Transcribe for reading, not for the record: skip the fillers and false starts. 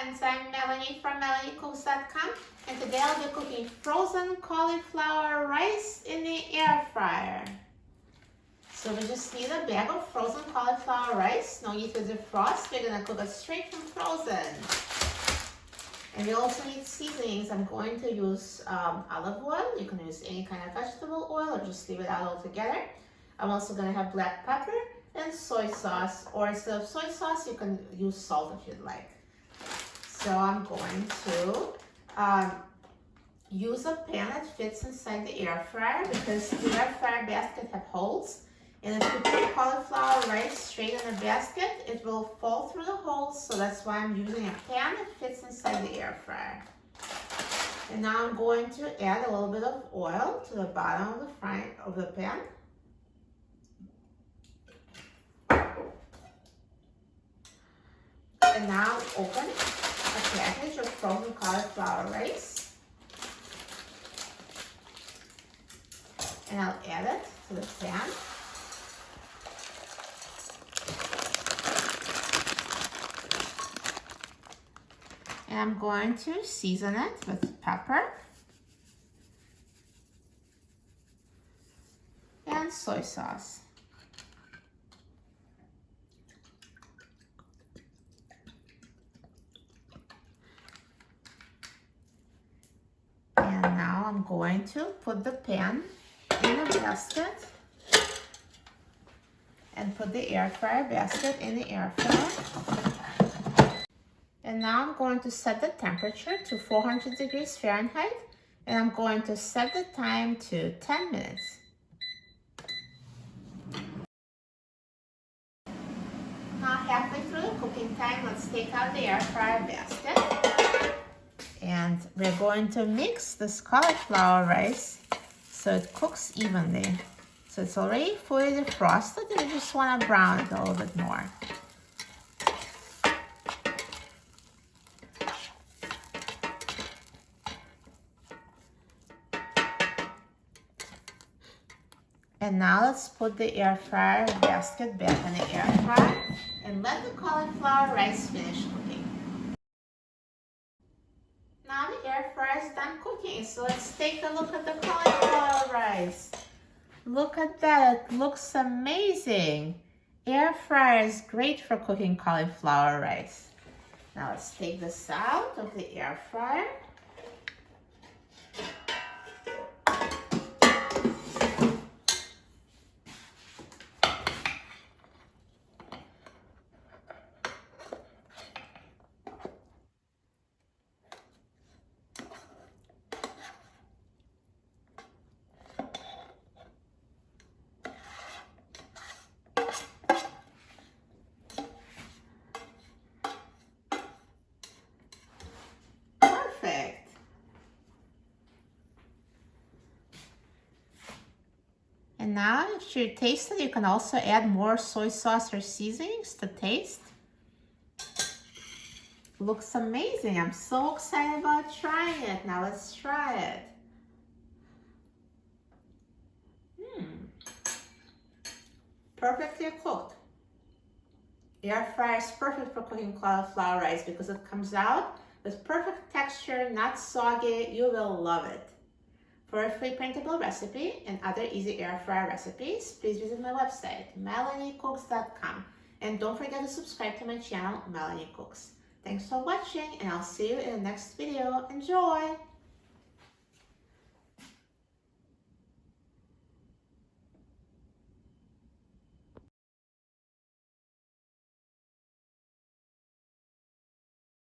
friends, I'm Melanie from MelanieCooks.com, and today I'll be cooking frozen cauliflower rice in the air fryer. So we just need a bag of frozen cauliflower rice, no need to defrost, we're going to cook it straight from frozen. And we also need seasonings. I'm going to use olive oil, you can use any kind of vegetable oil or just leave it out altogether. I'm also going to have black pepper and soy sauce, or instead of soy sauce you can use salt if you'd like. So I'm going to use a pan that fits inside the air fryer because the air fryer basket have holes, and if you put cauliflower rice straight in the basket it will fall through the holes, so that's why I'm using a pan that fits inside the air fryer. And now I'm going to add a little bit of oil to the bottom of the pan. And now open a package of frozen cauliflower rice. And I'll add it to the pan. And I'm going to season it with pepper and soy sauce. And now I'm going to put the pan in the basket and put the air fryer basket in the air fryer. And now I'm going to set the temperature to 400 degrees Fahrenheit, and I'm going to set the time to 10 minutes. Now halfway through the cooking time, let's take out the air fryer basket. And we're going to mix this cauliflower rice so it cooks evenly. So it's already fully defrosted and you just want to brown it a little bit more. And now let's put the air fryer basket back in the air fryer and let the cauliflower rice finish cooking. Now the air fryer is done cooking, so let's take a look at the cauliflower rice. Look at that, it looks amazing. Air fryer is great for cooking cauliflower rice. Now let's take this out of the air fryer. Perfect. And now if you taste it, you can also add more soy sauce or seasonings to taste. Looks amazing. I'm so excited about trying it. Now let's try it. Perfectly cooked. Air fryer is perfect for cooking cauliflower rice because it comes out with perfect texture, not soggy. You will love it. For a free printable recipe and other easy air fryer recipes, please visit my website, MelanieCooks.com. And don't forget to subscribe to my channel, Melanie Cooks. Thanks for watching, and I'll see you in the next video. Enjoy!